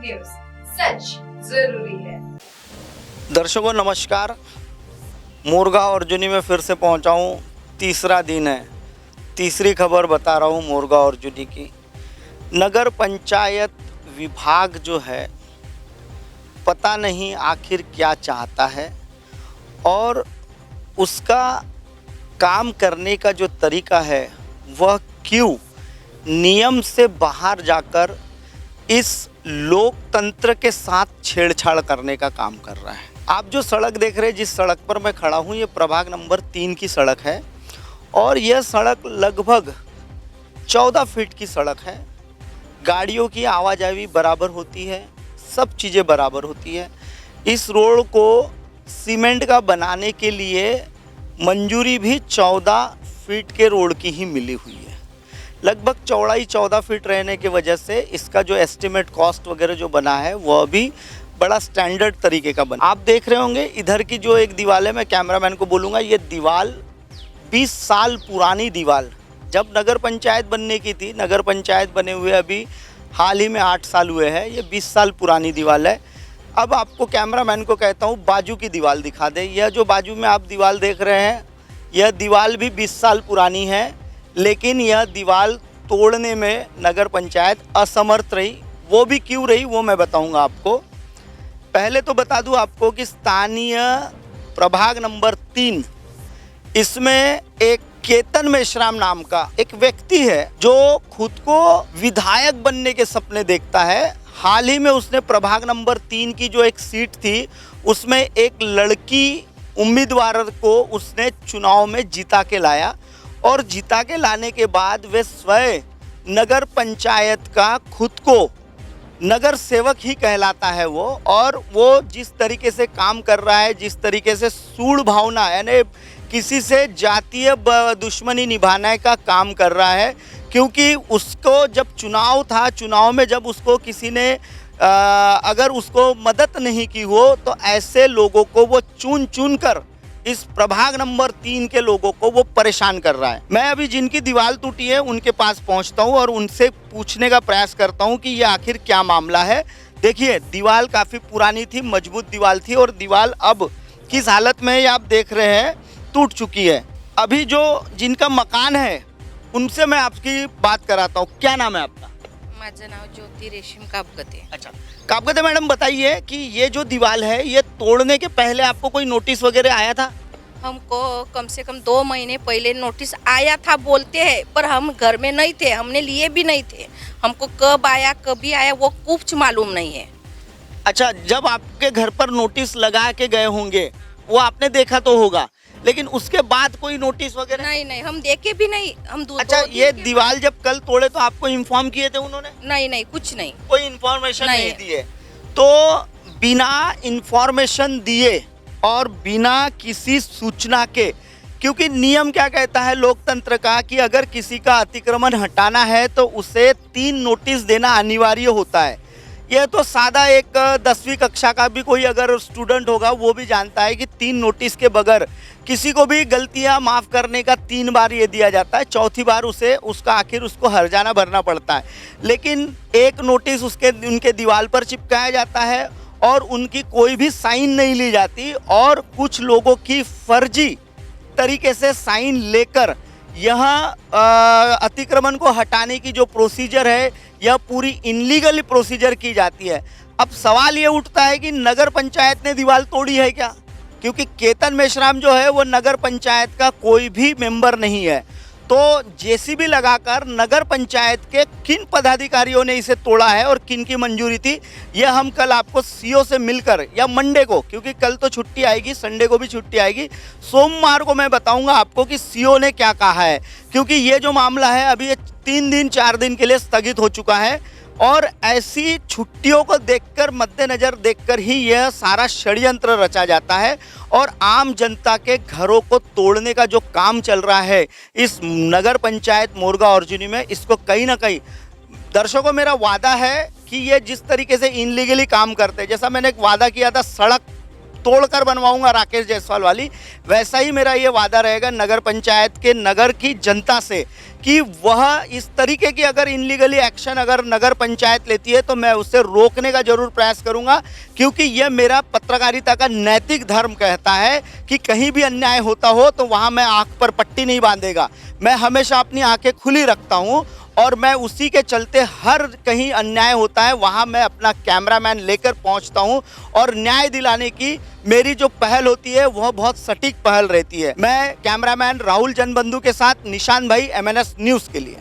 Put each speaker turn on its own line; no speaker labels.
News, सच जरूरी है।
दर्शकों नमस्कार। मोरगांव अर्जुनी में फिर से पहुंचा हूं। तीसरा दिन है, तीसरी खबर बता रहा हूं मोरगांव अर्जुनी की। नगर पंचायत विभाग जो है पता नहीं आखिर क्या चाहता है और उसका काम करने का जो तरीका है वह क्यों नियम से बाहर जाकर इस लोकतंत्र के साथ छेड़छाड़ करने का काम कर रहा है। आप जो सड़क देख रहे हैं, जिस सड़क पर मैं खड़ा हूँ, ये प्रभाग नंबर 3 की सड़क है और यह सड़क लगभग 14 फीट की सड़क है। गाड़ियों की आवाजाही बराबर होती है, सब चीज़ें बराबर होती है। इस रोड को सीमेंट का बनाने के लिए मंजूरी भी 14 फीट के रोड की ही मिली हुई है। लगभग चौड़ाई 14 फीट रहने की वजह से इसका जो एस्टिमेट कॉस्ट वगैरह जो बना है वह भी बड़ा स्टैंडर्ड तरीके का बना। आप देख रहे होंगे इधर की जो एक दीवार है, मैं कैमरामैन को बोलूँगा, ये दीवार 20 साल पुरानी दीवार, जब नगर पंचायत बनने की थी। नगर पंचायत बने हुए अभी हाल ही में 8 साल हुए हैं। ये 20 साल पुरानी दीवार है। अब आपको कैमरामैन को कहता हूँ बाजू की दीवार दिखा दे। यह जो बाजू में आप दीवार देख रहे हैं, यह दीवार भी 20 साल पुरानी है, लेकिन यह दीवार तोड़ने में नगर पंचायत असमर्थ रही। वो भी क्यों रही वो मैं बताऊंगा आपको। पहले तो बता दूं आपको कि स्थानीय प्रभाग नंबर 3, इसमें एक केतन मेश्राम नाम का एक व्यक्ति है जो खुद को विधायक बनने के सपने देखता है। हाल ही में उसने प्रभाग नंबर 3 की जो एक सीट थी उसमें एक लड़की उम्मीदवार को उसने चुनाव में जिता के लाया और जिता के लाने के बाद वे स्वयं नगर पंचायत का खुद को नगर सेवक ही कहलाता है वो। और वो जिस तरीके से काम कर रहा है, जिस तरीके से सूढ़ भावना यानी किसी से जातीय दुश्मनी निभाने का काम कर रहा है, क्योंकि उसको जब चुनाव था, चुनाव में जब उसको किसी ने अगर उसको मदद नहीं की हो तो ऐसे लोगों को वो चुन चुन कर इस प्रभाग नंबर 3 के लोगों को वो परेशान कर रहा है। मैं अभी जिनकी दीवार टूटी है उनके पास पहुंचता हूं और उनसे पूछने का प्रयास करता हूं कि ये आखिर क्या मामला है। देखिए, दीवार काफ़ी पुरानी थी, मजबूत दीवार थी और दीवार अब किस हालत में है आप देख रहे हैं, टूट चुकी है। अभी जो जिनका मकान है उनसे मैं आपकी बात कराता हूँ। क्या नाम है आपका?
माझं नाव ज्योति रेशीम कापगते।
अच्छा, कापगते मैडम, बताइए कि ये जो दीवार है ये तोड़ने के पहले आपको कोई नोटिस वगैरह आया था?
हमको कम से कम 2 महीने पहले नोटिस आया था बोलते हैं, पर हम घर में नहीं थे, हमने लिए भी नहीं थे। हमको कब आया कभी आया वो कुछ मालूम नहीं है।
अच्छा, जब आपके घर पर नोटिस लगा के गए होंगे वो आपने देखा तो होगा, लेकिन उसके बाद कोई नोटिस वगैरह?
नहीं, हम देखे भी नहीं। हम
अच्छा, ये दीवार जब कल तोड़े तो आपको इन्फॉर्म किए थे उन्होंने?
नहीं, कुछ नहीं,
कोई इन्फॉर्मेशन नहीं दिए। तो बिना इन्फॉर्मेशन दिए और बिना किसी सूचना के, क्योंकि नियम क्या कहता है लोकतंत्र का कि अगर किसी का अतिक्रमण हटाना है तो उसे 3 नोटिस देना अनिवार्य होता है। यह तो सादा एक 10वीं कक्षा का भी कोई अगर स्टूडेंट होगा वो भी जानता है कि 3 नोटिस के बगैर किसी को भी गलतियां माफ़ करने का 3 बार ये दिया जाता है, चौथी बार उसका आखिर उसको हर्जाना भरना पड़ता है। लेकिन एक नोटिस उनके दीवार पर चिपकाया जाता है और उनकी कोई भी साइन नहीं ली जाती और कुछ लोगों की फर्जी तरीके से साइन लेकर यहाँ अतिक्रमण को हटाने की जो प्रोसीजर है यह पूरी इनलीगल प्रोसीजर की जाती है। अब सवाल ये उठता है कि नगर पंचायत ने दीवार तोड़ी है क्या? क्योंकि केतन मेश्राम जो है वो नगर पंचायत का कोई भी मेंबर नहीं है। तो जेसीबी लगाकर नगर पंचायत के किन पदाधिकारियों ने इसे तोड़ा है और किन की मंजूरी थी, यह हम कल आपको सीओ से मिलकर या मंडे को, क्योंकि कल तो छुट्टी आएगी, संडे को भी छुट्टी आएगी, सोमवार को मैं बताऊंगा आपको कि सीओ ने क्या कहा है। क्योंकि ये जो मामला है अभी ये 3 दिन 4 दिन के लिए स्थगित हो चुका है और ऐसी छुट्टियों को देखकर, मद्देनजर देखकर ही यह सारा षड्यंत्र रचा जाता है और आम जनता के घरों को तोड़ने का जो काम चल रहा है इस नगर पंचायत मोरगांव अर्जुनी में, इसको कहीं ना कहीं दर्शकों मेरा वादा है कि ये जिस तरीके से इनलीगली काम करते हैं, जैसा मैंने एक वादा किया था सड़क तोड़कर बनवाऊंगा राकेश जायसवाल वाली, वैसा ही मेरा ये वादा रहेगा नगर पंचायत के नगर की जनता से कि वह इस तरीके की अगर इनलीगली एक्शन अगर नगर पंचायत लेती है तो मैं उसे रोकने का जरूर प्रयास करूंगा, क्योंकि यह मेरा पत्रकारिता का नैतिक धर्म कहता है कि कहीं भी अन्याय होता हो तो वहां मैं आंख पर पट्टी नहीं बांधेगा। मैं हमेशा अपनी आंखें खुली रखता हूं और मैं उसी के चलते हर कहीं अन्याय होता है वहां मैं अपना कैमरामैन लेकर पहुंचता हूं और न्याय दिलाने की मेरी जो पहल होती है वह बहुत सटीक पहल रहती है। मैं कैमरामैन राहुल जनबंधु के साथ निशान भाई, MNS न्यूज़ के लिए।